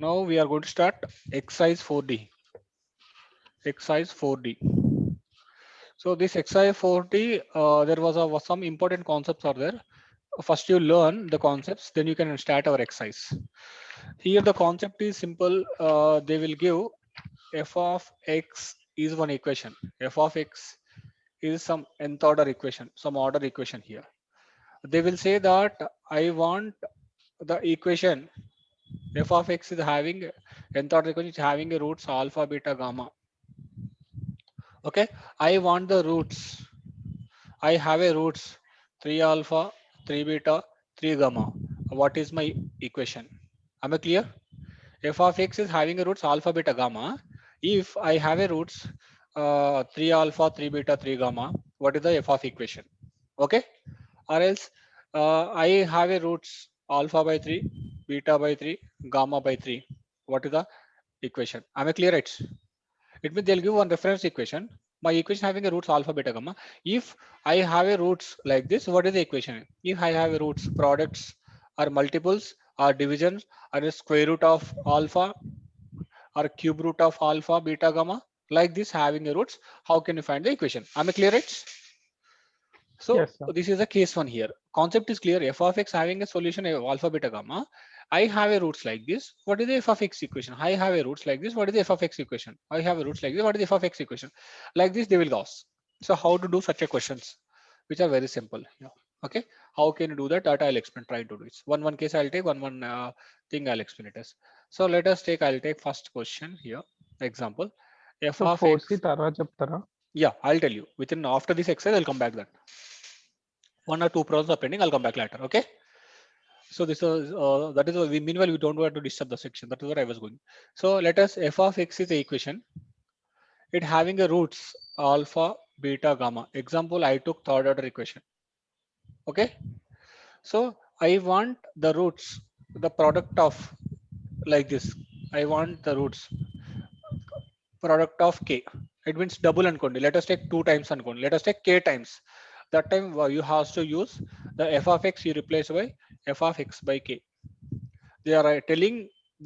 Now we are going to start exercise 4D. Exercise 4D. So this exercise 4D, there was some important concepts are there. First you learn the concepts, then you can start our exercise. Here the concept is simple. They will give f of x is one equation. F of x is some nth order equation, some order equation here. They will say that I want the equation f of x is having nth order equation is having a roots alpha, beta, gamma. Okay, I want the roots. I have a roots 3 alpha, 3 beta, 3 gamma. What is my equation? Am I clear? F of x is having a roots alpha, beta, gamma. If I have a roots 3 alpha, 3 beta, 3 gamma, what is the f of equation? Okay, or else I have a roots alpha by 3, beta by 3, gamma by 3. What is the equation? Am I clear? It means they'll give one reference equation. My equation having a roots alpha, beta, gamma. If I have a roots like this, what is the equation? If I have a roots products or multiples or divisions or a square root of alpha or cube root of alpha, beta, gamma, like this having a roots, how can you find the equation? Am I clear? It? So Yes, sir. this is the case one here. Concept is clear. F of x having a solution of alpha, beta, gamma. I have a roots like this. What is the f of x equation? I have a roots like this. What is the f of x equation? I have a roots like this. What is the f of x equation? Like this, they will ask. So how to do such a questions, which are very simple. Yeah. Okay. How can you do that? That I'll explain. Try to do it. One case I'll take. One thing I'll explain it as. So let us take. I'll take first question here. Example. F So of foresee x. తర్వాత చెప్తారా? Yeah, I'll tell you. Within after this exercise, I'll come back that. One or two problems are pending. I'll come back later. Okay. So this is that is meanwhile we don't want to disturb the section. That is what I was going. So let us f of x is the equation. It having a roots alpha, beta, gamma. Example I took third order equation. Okay. So I want the roots, the product of like this. I want the roots product of k. It means double and let us take 2 times and let us take k times. That time you have to use the f of x you replace by f of x by k. They are telling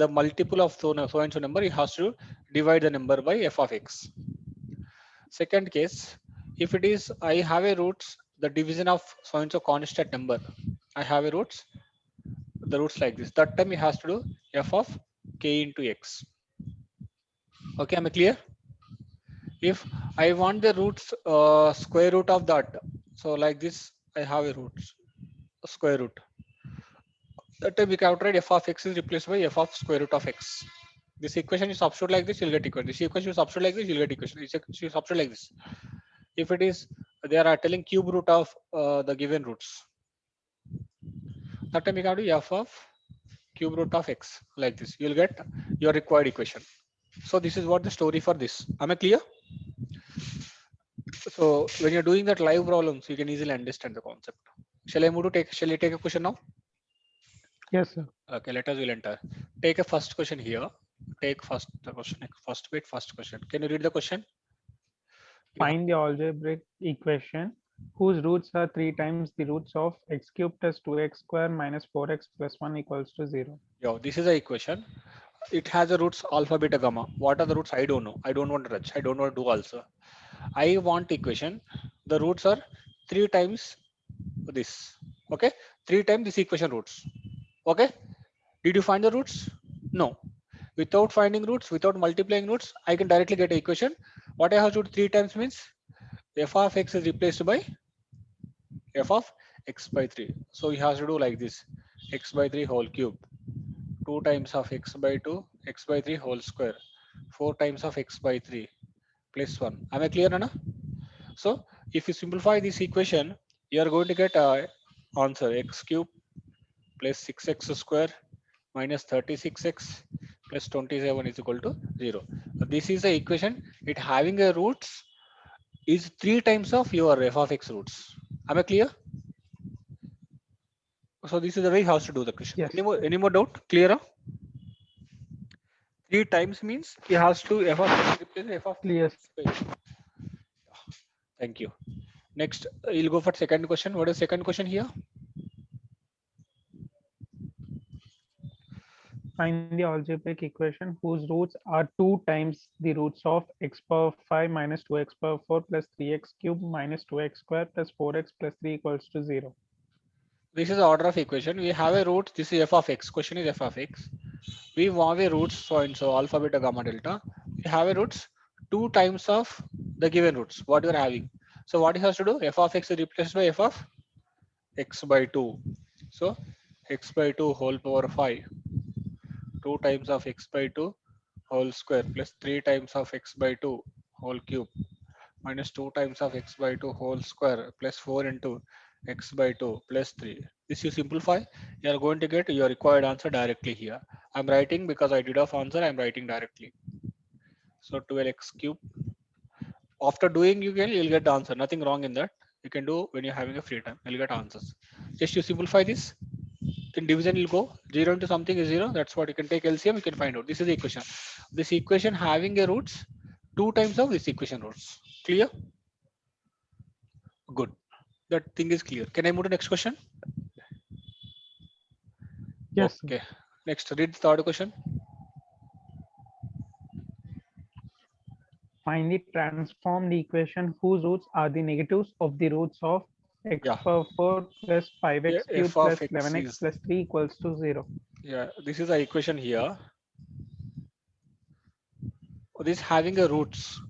the multiple of so and so number, you have to divide the number by f of x. Second case, if it is I have a roots the division of so and so constant number, I have a roots the roots like this. That time you have to do f of k into x. Okay, am I clear? If I want the roots square root of that, so like this I have a roots square root. That time we can write f of x is replaced by f of square root of x. This equation is substitute like this, you'll get equation. This equation is substitute like this, you'll get equation. This equation is substitute like this. If it is, they are telling cube root of the given roots. That time you can do f of cube root of x like this. You'll get your required equation. So this is what the story for this. Am I clear? So when you're doing that live problems, you can easily understand the concept. Shall I move to take? Shall I take a question now? Yes, sir. Okay, let us will enter. Take a first question here. Take first the question. First bit, first question. Can you read the question? You have, Find the algebraic equation whose roots are 3 times the roots of x cubed plus 2x square minus 4x plus 1 equals to 0. yeah, this is the equation. It has a roots alpha, beta, gamma. What are the roots? I don't know. I don't want to touch. I don't want to do also. I want equation. The roots are 3 times this. Okay, 3 times this equation roots. Okay. Did you find the roots? No. Without finding roots, without multiplying roots, I can directly get an equation. What I have to do 3 times means f of x is replaced by f of x by 3. So he has to do like this, x by 3 whole cube, 2 times of x by 2, x by 3 whole square, 4 times of x by 3 plus 1. Am I clear, Nana? So if you simplify this equation, you are going to get answer x cube plus 6x square minus 36x plus 27 is equal to 0. This is the equation. It having a roots is 3 times of your f of x roots. Am I clear? So this is the way how to do the question. Yes. Any more doubt? Clear? Huh? 3 times means it has to f of x replace f of Clear. x square. Thank you. Next, you'll go for second question. What is second question here? Find the algebraic equation whose roots are 2 times the roots of x power 5 minus 2x power 4 plus 3x cubed minus 2x square plus 4x plus 3 equals to 0. This is the order of equation. We have a root. This is f of x. Question is f of x. We have a roots so and so alpha, beta, gamma, delta. We have a roots 2 times of the given roots. What you are having. So what he has to do? F of x is replaced by f of x by 2. So x by 2 whole power 5. 2 times of x by 2 whole square plus 3 times of x by 2 whole cube minus 2 times of x by 2 whole square plus 4 into x by 2 plus 3. This you simplify, you are going to get your required answer directly here. I'm writing because I did off answer, I'm writing directly. So 12x cube. After doing you'll get the answer. Nothing wrong in that. You can do when you're having a free time. You'll get answers. Just you simplify this. In division will go 0 into something is 0. That's what you can take LCM. You can find out. This is the equation. This equation having a roots 2 times of this equation roots. Clear? Good. That thing is clear. Can I move to next question? Yes, sir. Okay. Next, read the third question. Find the transformed equation whose roots are the negatives of the roots of x Yeah. power 4 plus 5x Yeah, cubed f plus of x 11x is, plus 3 equals to 0. yeah, this is the equation here. This having a roots.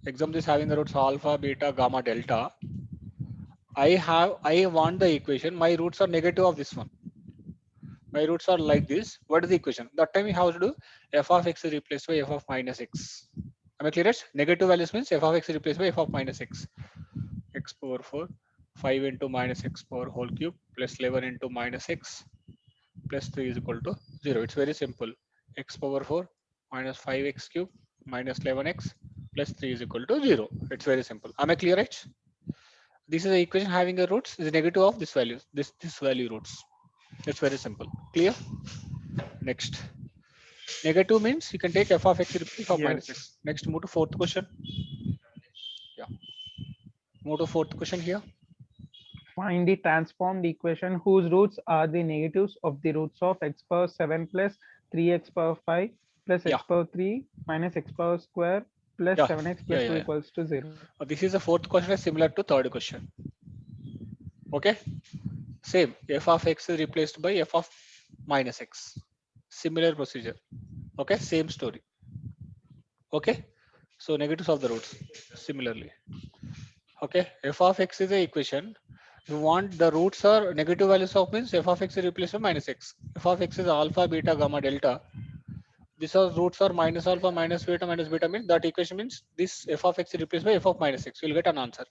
Example is having a roots alpha, beta, gamma, delta. I want the equation. My roots are negative of this one. My roots are like this. What is the equation? That time we have to do f of x is replaced by f of minus x. Am I clear? Negative values means f of x is replaced by f of minus x. X power 4, 5 into minus x power whole cube plus 11 into minus x plus 3 is equal to 0. It's very simple. X power 4 minus 5x cube minus 11x plus 3 is equal to 0. It's very simple. Am I clear, right? This is the equation having a roots is negative of this value. This value roots. It's very simple. Clear? Next. Negative means you can take f of x replace of minus Yes. x. Next, move to fourth question. Yeah. Move to fourth question here. Find the transformed equation whose roots are the negatives of the roots of x power 7 plus 3x power 5 plus Yeah. x power 3 minus x power square plus Yeah. 7x Yeah. plus 2 Yeah. Yeah. equals to 0. This is the fourth question is similar to third question. Okay. Same. F of x is replaced by f of minus x. Similar procedure. Okay. Same story. Okay. So negatives of the roots. Similarly. Okay. F of x is the equation. You want the roots are negative values of means f of x is replaced by minus x. F of x is alpha, beta, gamma, delta. These are roots are minus alpha, minus beta means that equation means this f of x is replaced by f of minus x. You'll get an answer.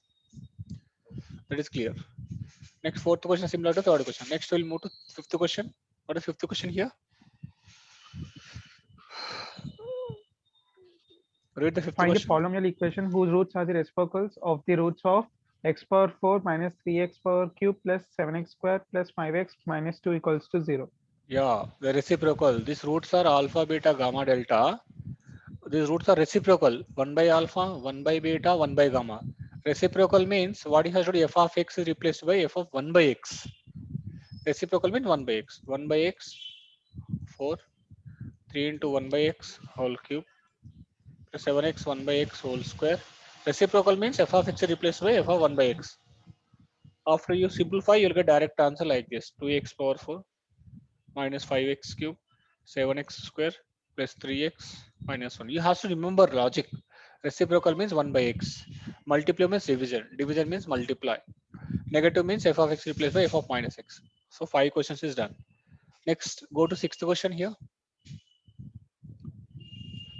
That is clear. Next, fourth question is similar to third question. Next, we'll move to fifth question. What is fifth question here? Read the fifth Find the question. polynomial equation whose roots are the reciprocals of the roots of x power 4 minus 3x power cube plus 7x square plus 5x minus 2 equals to 0. Yeah, the reciprocal. These roots are alpha, beta, gamma, delta. These roots are reciprocal. 1 by alpha, 1 by beta, 1 by gamma. Reciprocal means what you have to do, f of x is replaced by f of 1 by x. Reciprocal means 1 by x. 1 by x, 4, 3 into 1 by x whole cube plus 7x 1 by x whole square. Reciprocal means f of x is replaced by f of 1 by x. After you simplify, you'll get direct answer like this: 2x power 4 minus 5x cube, 7x square plus 3x minus 1. You have to remember logic. Reciprocal means 1 by x. Multiply means division. Division means multiply. Negative means f of x replaced by f of minus x. So 5 questions is done. Next, go to sixth question here.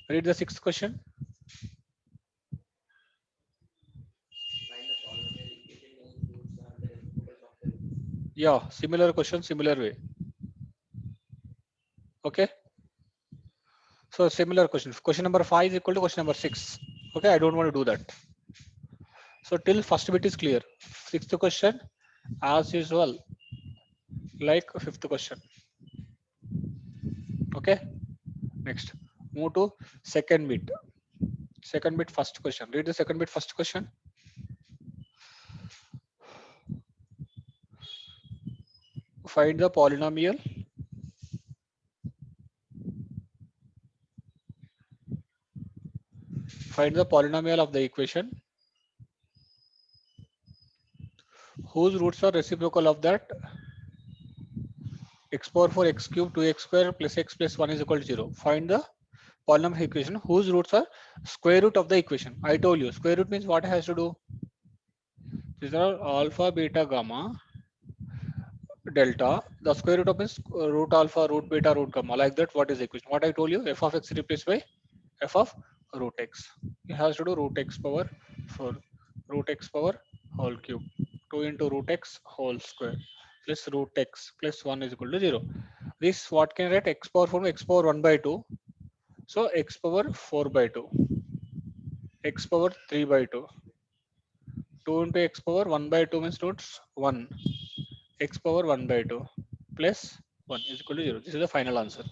Read the sixth question. Yeah, similar question, similar way. Okay. So similar question. Question number 5 is equal to question number 6. Okay, I don't want to do that. So till first bit is clear. Sixth question, as usual, like fifth question. Okay. Next, move to second bit. Second bit, first question. Read the second bit, first question. Find the polynomial Find the polynomial of the equation whose roots are reciprocal of that x power 4 x cube 2x square plus x plus 1 is equal to 0. Find the polynomial equation whose roots are square root of the equation. I told you square root means what has to do. These are alpha, beta, gamma, delta. The square root of is root alpha, root beta, root gamma. Like that, what is the equation? What I told you, f of x replaced by f of root x. It has to do root x power 4, root x power whole cube, 2 into root x whole square plus root x plus 1 is equal to 0. This what can I write? X power 4, x power 1 by 2. So x power 4 by 2, x power 3 by 2. 2 into x power 1 by 2 means roots 1. X power 1 by 2 plus 1 is equal to 0. This is the final answer.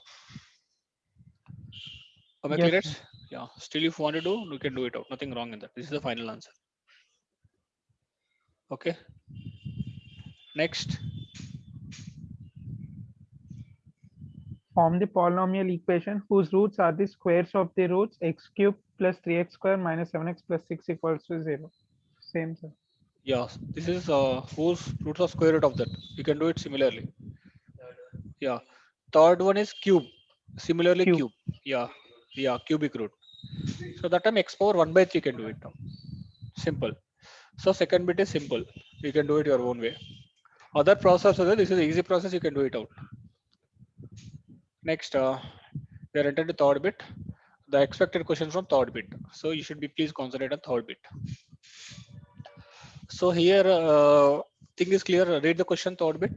Am I Yes, clear? sir. Yeah. Still, if you want to do, you can do it out. Nothing wrong in that. This is the final answer. Okay. Next. Form the polynomial equation whose roots are the squares of the roots x cube plus 3x square minus 7x plus 6 equals to 0. Same, sir. Yeah. This is whose roots are square root of that. You can do it similarly. Yeah. Third one is cube. Similarly, Cube. cube. Yeah. Yeah. Cubic root. So that time x power 1 by 3 can do it now. Simple. So second bit is simple. You can do it your own way. Other process, this is easy process. You can do it out. Next, we are entered the third bit. The expected question from third bit. So you should be please concentrate on third bit. So here, thing is clear. Read the question third bit.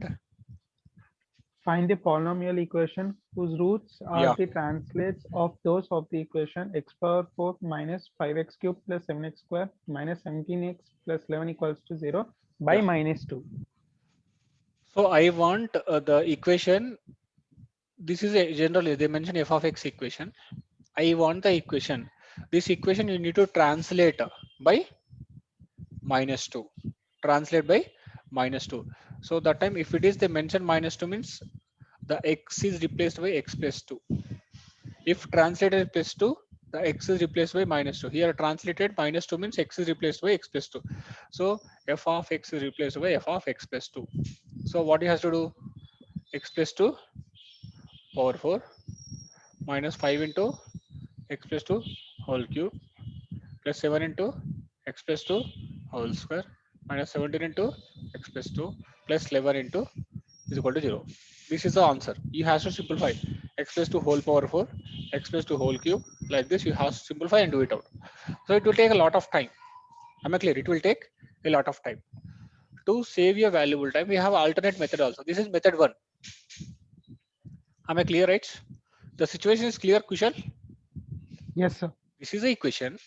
Find the polynomial equation whose roots are Yeah. the translates of those of the equation x power 4 minus 5x cubed plus 7x square minus 17x plus 11 equals to 0 by Yeah. minus 2. So I want the equation. This is a generally they mention f of x equation. I want the equation. This equation you need to translate by minus 2. Translate by minus 2. So that time if it is they mention minus 2 means the x is replaced by x plus 2. If translated plus 2, the x is replaced by minus 2. Here translated minus 2 means x is replaced by x plus 2. So f of x is replaced by f of x plus 2. So what he has to do? X plus 2 power 4 minus 5 into x plus 2 whole cube plus 7 into x plus 2 whole square minus 17 into x plus 2 plus 11 into is equal to 0. This is the answer. You have to simplify x plus 2 whole power 4, x plus 2 whole cube. Like this, you have to simplify and do it out. So it will take a lot of time. Am I clear? It will take a lot of time. To save your valuable time, we have alternate method also. This is method 1. Am I clear, right? The situation is clear, Kushal? Yes, sir. This is the equation.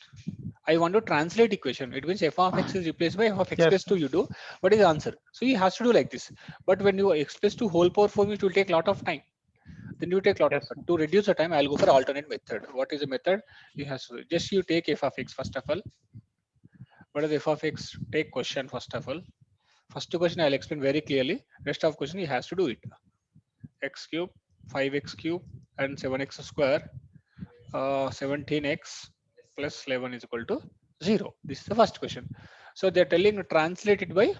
I want to translate equation. It means f of x is replaced by f of x Yes, plus sir. 2. You do. What is the answer? So you has to do like this. But when you x plus 2 whole power 4, it will take a lot of time. Then you take a lot of Yes, time. sir. To reduce the time, I'll go for alternate method. What is the method? You have to just you take f of x first of all. What is f of x? Take question first of all. First question I'll explain very clearly. Rest of question he has to do it. X cube, 5x cube, and 7x square. 17x plus 11 is equal to 0. This is the first question. So they're telling translate it by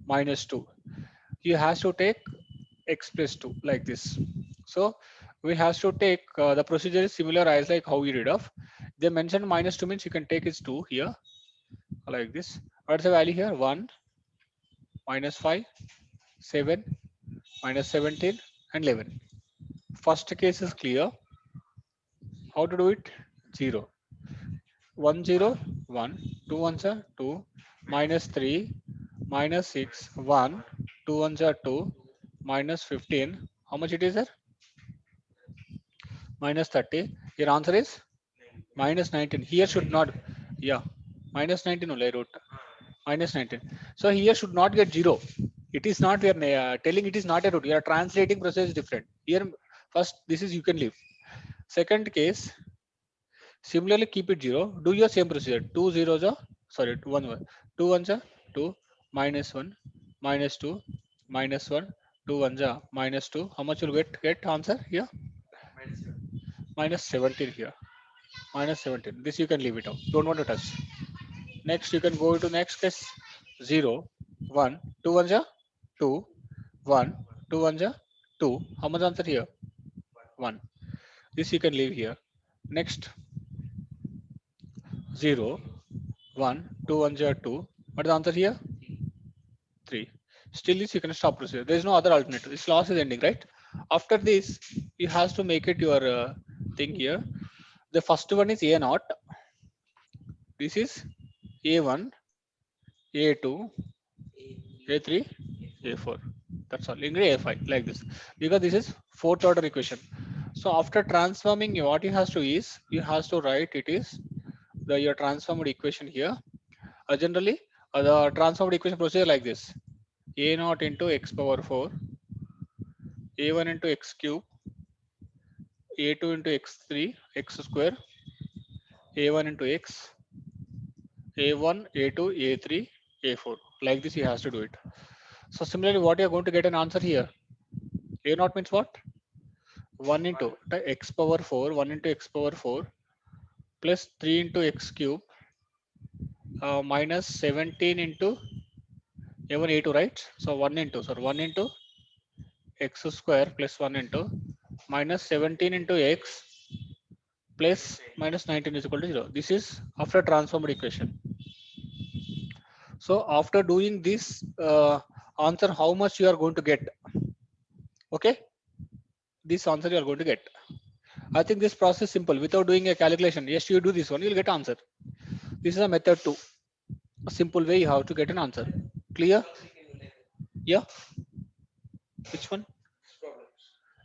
minus 2. You have to take x plus 2 like this. So we have to take the procedure is similar as like how we did of. They mentioned minus 2 means you can take is 2 here like this. What's the value here? 1 minus 5, 7 minus 17 and 11. First case is clear. How to do it? 0. 1 0 1 2 ones are 2 minus 3 minus 6 1 2 ones are 2 minus 15. How much it is there? Minus 30. Your answer is minus 19. Here should not, yeah, minus 19 only I wrote. Minus 19. So here should not get 0. It is not, we are telling it is not a root. You are translating process is different. Here first this is you can leave. Second case, similarly keep it 0. Do your same procedure. 2 zeros are, sorry, 1 1. 2 ones are 2 minus 1 minus 2 minus 1. 2 ones are minus 2. How much will get answer here? Minus 17 here. minus 17. This you can leave it out. Don't want to touch. Next, you can go to next case. 0, 1, 2 ones are 2, 1, 2 ones are 2. How much answer here? 1. This you can leave here. Next, 0, 1, 2 ones are 2. What is the answer here? 3. Still this you can stop procedure. There is no other alternative. This loss is ending, right? After this, you have to make it your thing here. The first one is A naught. This is A1, A2, A3, A4. That's all. Ingrid A5 like this, because this is fourth order equation. So after transforming, what you has to is you has to write it is the your transformed equation here. Generally, the transformed equation procedure like this: A naught into x power 4, A1 into x cube, A2 into x3, x square, A1 into x, A1, A2, A3, A4. Like this, he has to do it. So similarly, what you are going to get an answer here? A naught means what? 1 into x power 4, 1 into x power 4 plus 3 into x cube minus 17 into A1, A2, right? So 1 into, sorry, 1 into x square plus 1 into minus 17 into x plus minus 19 is equal to 0. This is after transformed equation. So after doing this answer, how much you are going to get? Okay, this answer you are going to get. I think this process is simple without doing a calculation. Yes, you do this one, you'll get answer. This is a method 2. A simple way you have to get an answer. Clear? Yeah. Which one?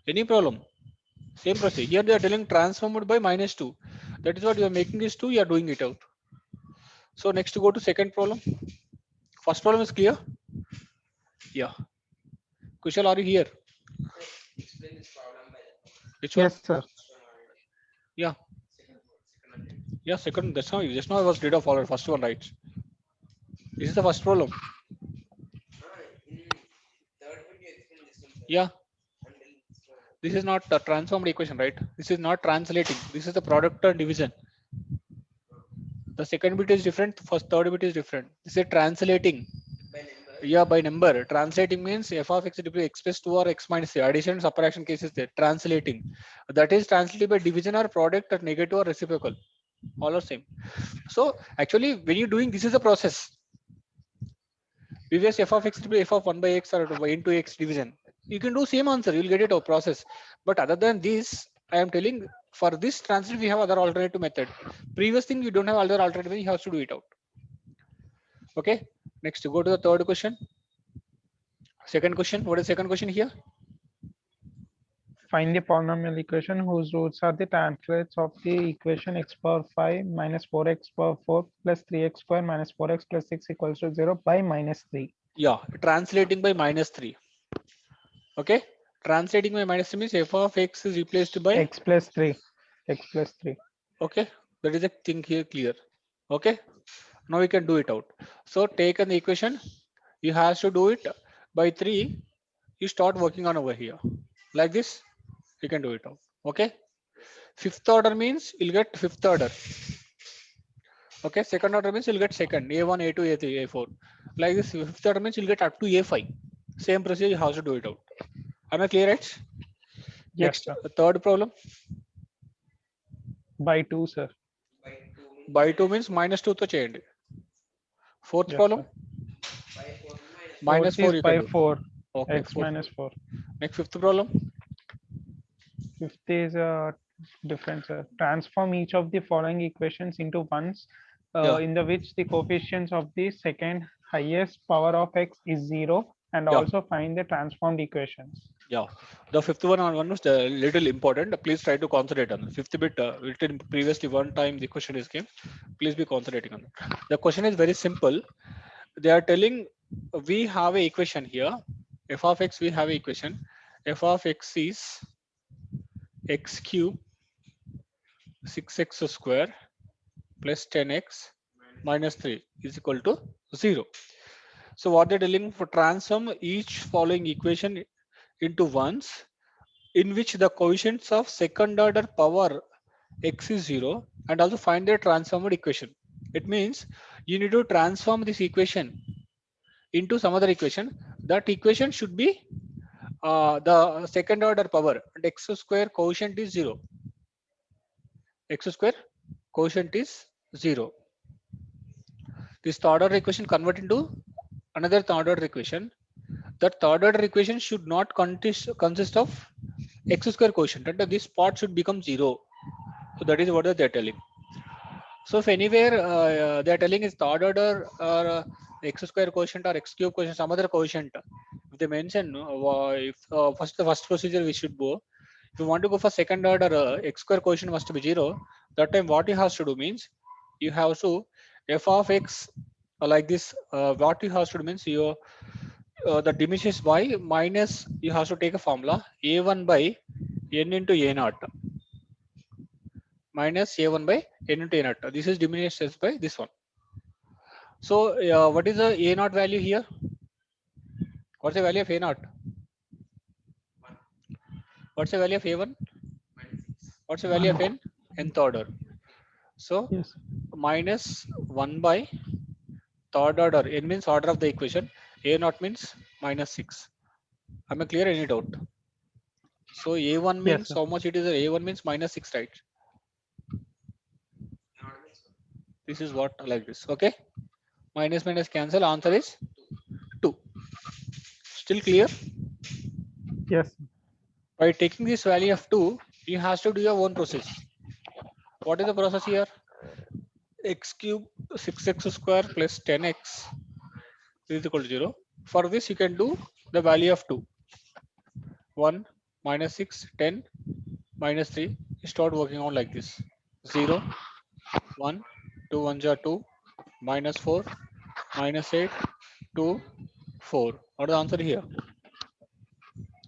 Any problem? Same process. Here they are telling transformed by minus 2. That is what you are making this 2, you are doing it out. So next to go to second problem. First problem is clear? Yeah. Kushal, are you here? Which one? Yes, sir. Yeah. Yeah, second. That's how just now I was did of all first one, right? This is the first problem. Yeah. This is not a transformed equation, right? This is not translating. This is the product and division. The second bit is different. First, third bit is different. This is translating. Yeah, by number. Translating means f of x to be x plus 2 or x minus 3. Addition, subtraction cases there. Translating. That is translated by division or product or negative or reciprocal. All are same. So actually, when you're doing this is a process. Previous f of x to be f of 1 by x or into x division. You can do same answer. You'll get it a process. But other than this, I am telling for this translate we have other alternative method. Previous thing you don't have other alternative. You have to do it out. Okay. Next, go to the third question. Second question. What is second question here? Find the polynomial equation whose roots are the translates of the equation x power 5 minus 4x power 4 plus 3x square minus 4x plus 6 equals to 0 by minus 3. Yeah, translating by minus 3. Okay. Translating by minus 3 means f of x is replaced by X plus 3. X plus 3. okay. That is a thing here clear. Okay. Now we can do it out. So take an equation. You have to do it by 3. You start working on over here like this. You can do it out. Okay. Fifth order means you'll get fifth order. Okay. Second order means you'll get second. A1, A2, A3, A4. Like this. Fifth order means you'll get up to A5. Same procedure. You have to do it out. Am I clear, right? Yes, Next, sir. third problem. By 2, sir. By 2 means minus 2 to change. Fourth Yes, problem. sir. Minus Fourth 4 is you by can do. 4. Okay. X minus 4. Next fifth problem. Fifth is different, sir. Transform each of the following equations into ones Yeah. in the which the coefficients of the second highest power of x is 0 and Yeah. also find the transformed equations. Yeah. The fifth one was a little important. Please try to concentrate on the fifth bit. Written previously one time the question is came. Please be concentrating on it. The question is very simple. They are telling we have a equation here. F of x we have a equation. F of x is x cube 6x square plus 10x minus 3 is equal to 0. So what they're telling for transform each following equation into ones in which the coefficients of second order power x is 0 and also find the transformed equation. It means you need to transform this equation into some other equation. That equation should be the second order power, and x square quotient is 0. X square quotient is 0. This third order equation convert into another third order equation. That third order equation should not consist of x square quotient, and this part should become 0. So that is what they're telling. So if anywhere they're telling is third order or x square quotient or x cube quotient, some other quotient, if they mention if the first procedure we should go. If you want to go for second order, x square quotient must be 0. That time what you have to do means you have to f of x like this. What you have to do means you the diminishes by minus. You have to take a formula a1 by n into a naught minus a1 by n into a naught. This is diminished by this one. So what is the a naught value here? What's the value of a naught? What's the value of a1? What's the value of n? Nth order. So Yes. minus 1 by third order. N means order of the equation. A naught means minus 6. Am I clear? Any doubt? So a1 means Yes, sir. how much it is? A1 means minus 6, right? This is what like this. Okay. Minus minus cancel. Answer is 2. Still clear? Yes. By taking this value of 2, you have to do your own process. What is the process here? X cube 6x square plus 10x is equal to 0. For this, you can do the value of 2. 1 minus 6, 10 minus 3. You start working on like this. 0, 1, 2 1s are 2, minus 4, minus 8, 2, 4. What is the answer here?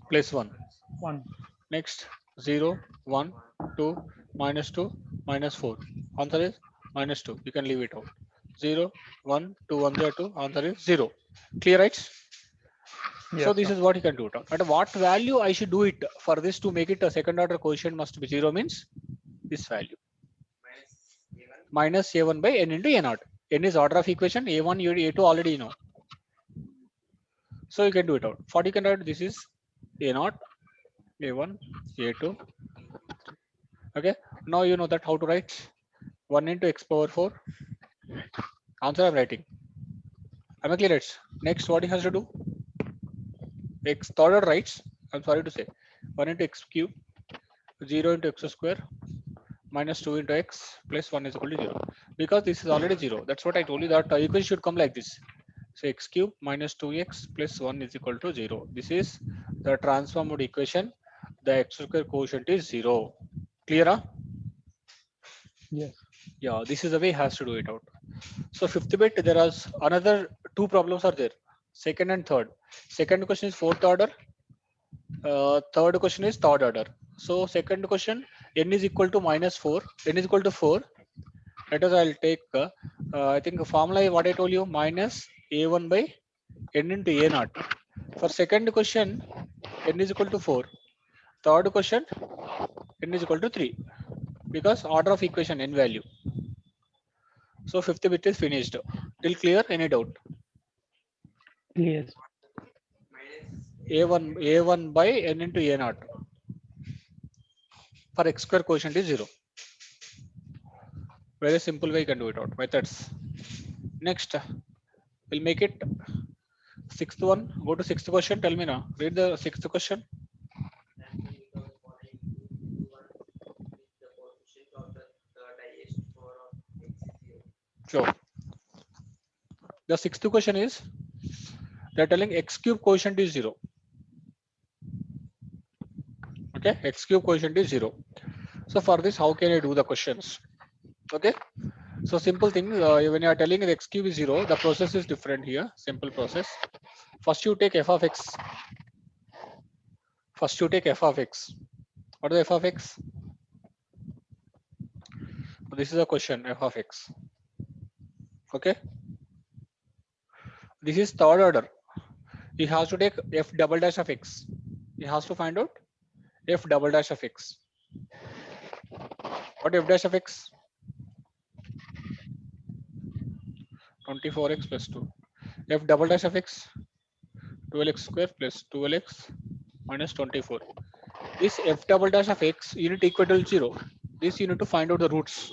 Plus 1. 1. Next 0, 1, 2, minus 2, minus 4. Answer is minus 2. You can leave it out. 0, 1, 2 1s are 2. Answer is 0. Clear, right? Yes, So this sir. is what you can do it. At what value I should do it for this to make it a second order quotient must be 0 means this value. Minus a1 by n into a naught. N is order of equation. A1, a2 already know. So you can do it out. For you can write this is a naught, a1, a2. Okay. Now you know that how to write 1 into x power 4. Answer I'm writing. Am I clear? Next, what he has to do? X third order writes. I'm sorry to say 1 into x cube, 0 into x square, minus 2 into x plus 1 is equal to 0. Because this is already 0. That's what I told you that equation should come like this. So x cube minus 2x plus 1 is equal to 0. This is the transformed equation. The x square quotient is 0. Clear? Huh? Yes. Yeah, this is the way it has to do it out. So fifth bit, there are another 2 problems are there. Second and third. Second question is fourth order. Third question is third order. So second question, n is equal to minus 4. N is equal to 4. Let us, I'll take, I think the formula is what I told you, minus a1 by n into a naught. For second question, n is equal to 4. Third question, n is equal to 3. Because order of equation n value. So fifth bit is finished. Till clear? Any doubt? Yes. A1 by n into a naught. For x square quotient is 0. Very simple way you can do it out. Methods. Next, we'll make it sixth one. Go to sixth question. Tell me now. Read the sixth question. Sure. The sixth question is they're telling x cube quotient is 0. Okay, x cube quotient is 0. So for this, how can I do the questions? Okay, so simple thing, when you are telling the x cube is 0, the process is different here. Simple process. First you take f of x. First you take f of x. What is f of x? This is a question, f of x. Okay. This is third order. He has to take f double dash of x. He has to find out f double dash of x. What f dash of x? 24x plus 2. F double dash of x? 12x square plus 12x minus 24. This f double dash of x unit equal to 0. This you need to find out the roots.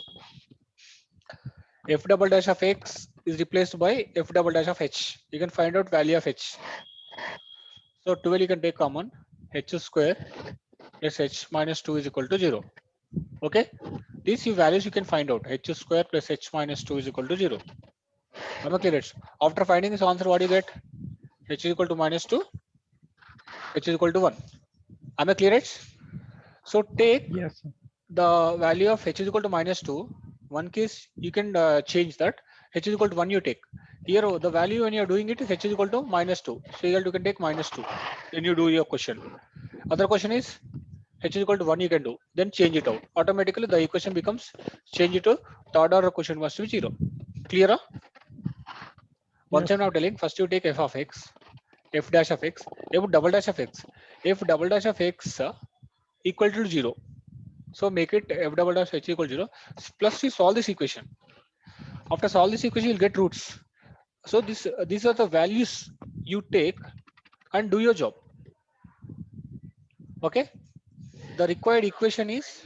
F double dash of x is replaced by f double dash of h. You can find out value of h. So 12 you can take common. H square plus h minus 2 is equal to 0. Okay. These few values you can find out. H square plus h minus 2 is equal to 0. Am I clear? After finding this answer, what do you get? H is equal to minus 2. H is equal to 1. Am I clear? So take Yes, sir. the value of h is equal to minus 2. One case you can change that. H is equal to 1 you take. Here the value when you are doing it is h is equal to minus 2. So you can take minus 2. Then you do your question. Other question is h is equal to 1 you can do. Then change it out. Automatically the equation becomes change it to third order question must be 0. Clear? Once Yes, I'm now telling, first you take f of x, f dash of x, f double dash of x. F double dash of x equal to 0. So make it f double dash h equal to 0. Plus you solve this equation. After solve this equation, you'll get roots. So these are the values you take and do your job. Okay. The required equation is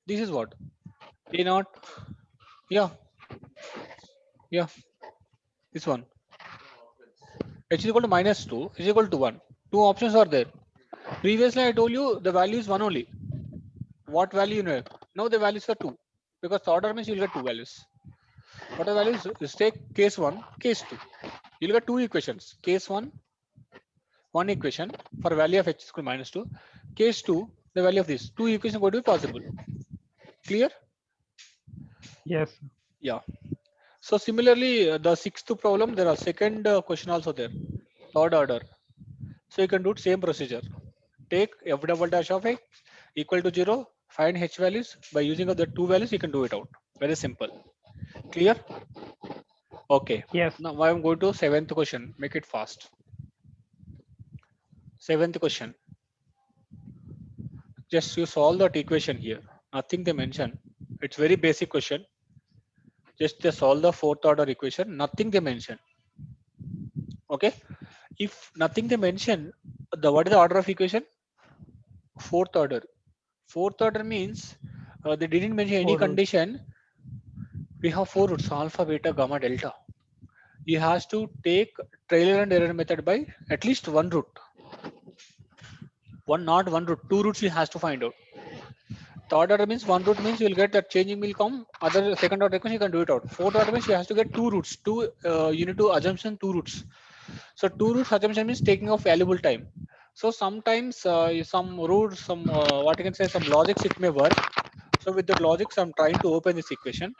this is what a naught. Yeah. This one. H is equal to minus 2 is equal to 1. Two options are there. Previously I told you the value is 1 only. What value you know? Now the values are 2 because the order means you'll get two values. What are the values? Just take case 1, case 2. You'll get two equations. Case 1, one equation for value of h is equal to minus 2. Case 2, the value of this. Two equations going to be possible. Clear? yes, sir. Yeah. So similarly, the sixth problem, there are second question also there. Third order. So you can do same procedure. Take f double dash of x equal to 0. Find h values. By using of the two values, you can do it out. Very simple. Clear? Okay. Yes, Now I'm going to seventh question. Make it fast. Seventh question. Just you solve that equation here. Nothing they mention. It's very basic question. Just they solve the fourth order equation. Nothing they mention. Okay. If nothing they mention, what is the order of equation? Fourth order. Fourth order means they didn't mention any four roots. condition. We have four roots: alpha, beta, gamma, delta. You has to take trailer and error method by at least one root. Not one root, two roots you has to find out. Third order means one root means you'll get that changing will come. Other second order equation you can do it out. Fourth order means you has to get two roots. You need to assumption two roots. So two roots assumption means taking of valuable time. So sometimes some roots, some what you can say, some logics it may work. So with the logics, I'm trying to open this equation.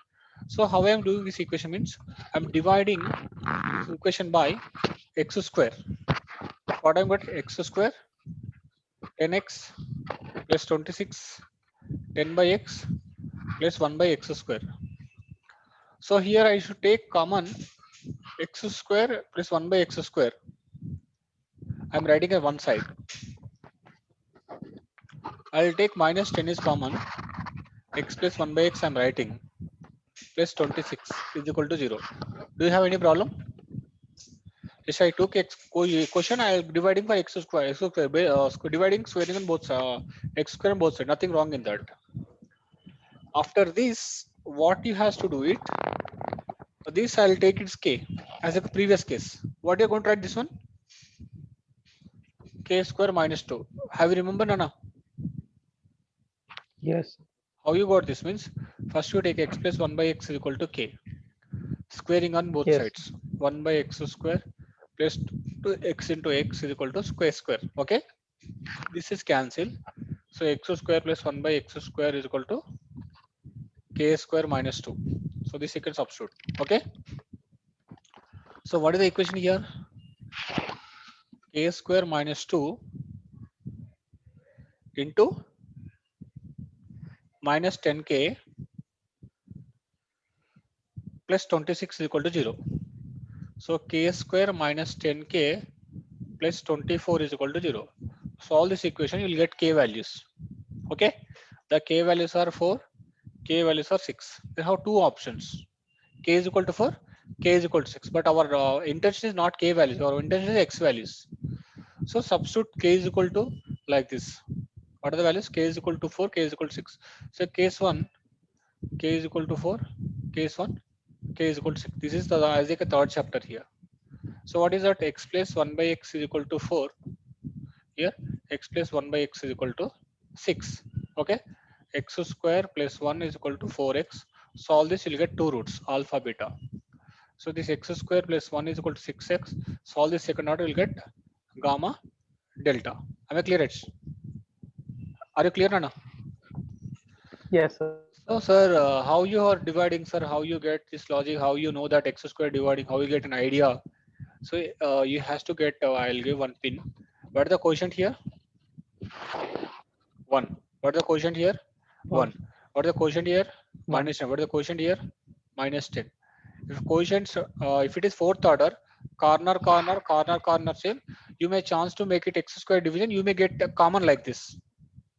So how I am doing this equation means I'm dividing this equation by x square. What I'm got x square 10x plus 26 10 by x plus 1 by x square. So here I should take common x square plus 1 by x square. I'm writing at one side. I'll take minus 10 is common. X plus 1 by x I'm writing. Plus 26 is equal to 0. Do you have any problem? Yes, I took x question. I am dividing by x square. Dividing squaring on both x square on both sides. Nothing wrong in that. After this, what you has to do it? This I'll take its k as a previous case. What you're going to write this one? K square minus 2. Have you remember, Nana? Yes, How you got this means first you take x plus 1 by x is equal to k. Squaring on both yes, sides. 1 by x square plus 2x into x is equal to square. Okay. This is cancelled. So x square plus 1 by x square is equal to k square minus 2. So this you can substitute. Okay. So what is the equation here? K square minus 2 into minus 10k plus 26 is equal to 0. So k square minus 10k plus 24 is equal to 0. Solve this equation, you will get k values. Okay. The k values are 4, K values are 6. We have two options. K is equal to 4, K is equal to 6. But our intention is not K values, our intention is X values. So substitute K is equal to like this. What are the values? K is equal to 4, K is equal to 6. So case 1, K is equal to 4, case 1, K is equal to 6. This is the Isaac third chapter here. So what is that? X plus 1 by X is equal to 4. Here X plus 1 by X is equal to 6. Okay. X square plus 1 is equal to 4x. Solve this, you'll get two roots, alpha, beta. So this x square plus 1 is equal to 6x. Solve this second order, you'll get gamma delta. Am I clear? Are you clear, Nana? Yes, sir. So, sir, how you are dividing, sir? How you get this logic? How you know that x square dividing? How you get an idea? So, you has to get. I'll give one pin. What is the quotient here? 1. What is the quotient here? 1. What is the quotient here? One. Minus 10. What is the quotient here? Minus 10. If quotients, if it is fourth order, corner same, you may chance to make it x square division. You may get a common like this.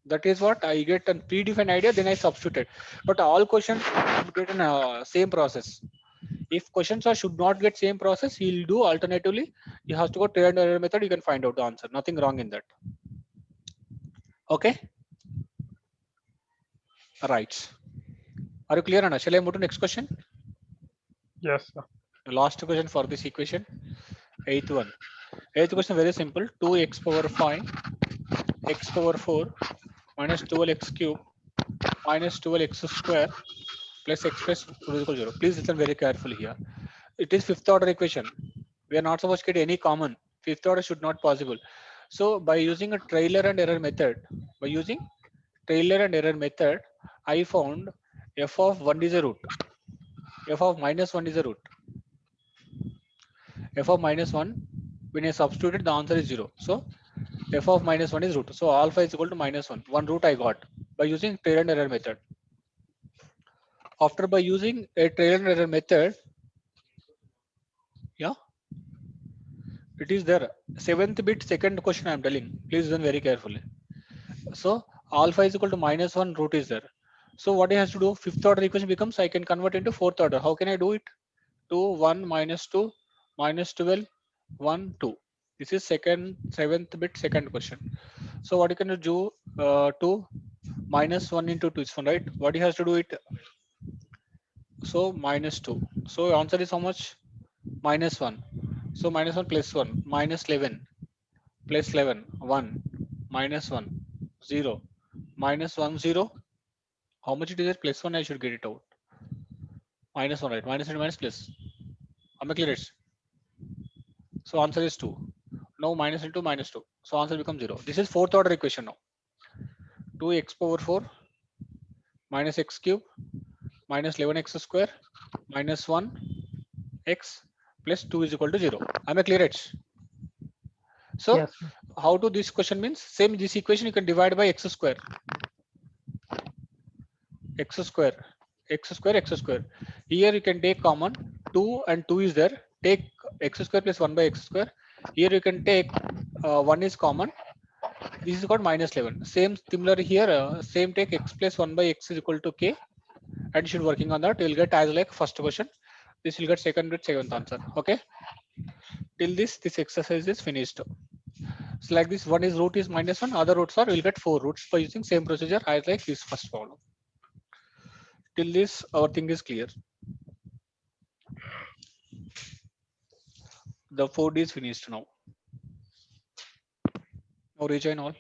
That is what I get a predefined idea. Then I substitute. But all questions get in same process. If questions are should not get same process, he'll do alternatively. You have to go trial and error method. You can find out the answer. Nothing wrong in that. Okay. Right. Are you clear, Anna? Shall I move to next question? Yes, sir. Last question for this equation. Eighth one. Eighth question very simple. 2x power 5 x power 4 minus 12x cube minus 12x square plus x plus 2 is equal to 0. Please listen very carefully here. It is fifth order equation. We are not supposed to get any common. Fifth order should not possible. So by using a trailer and error method, I found f of 1 is a root. F of minus 1 is a root. F of minus 1, when I substituted, the answer is 0. So f of minus 1 is root. So alpha is equal to minus 1. One root I got by using trail and error method. After by using a trail and error method, yeah, it is there. 7th bit, second question I am telling. Please listen very carefully. So alpha is equal to minus 1, root is there. So what I has to do, fifth order equation becomes I can convert into fourth order. How can I do it? 2, 1, minus 2, minus 12, 1, 2. This is second, 7th bit, second question. So what you can do, 2 minus 1 into 2 is 1, right? What he has to do it? So minus 2. So answer is how much? Minus 1. So minus 1 plus 1, minus 11, plus 11, 1, minus 1, 0, minus 1, 0. How much it is? Plus 1, I should get it out. Minus 1, right? Minus and minus plus. Am I clear? So answer is 2. Now minus into minus 2. So answer becomes 0. This is fourth order equation now. 2x power 4 minus x cube minus 11x square minus 1 x plus 2 is equal to 0. Am I clear? So Yes, sir. how to this question means same this equation you can divide by x square. X square. Here you can take common 2 and 2 is there. Take x square plus 1 by x square. Here you can take 1 is common. This is called minus 11. Same similar here. Same take x plus 1 by x is equal to k. And you should working on that. You'll get as like first question. This will get second with seventh answer. Okay. Till this exercise is finished. So like this, one is root is minus 1. Other roots are we'll get 4 roots by using same procedure as like this first problem. Till this, our thing is clear. The 4D is finished now. Now rejoin all.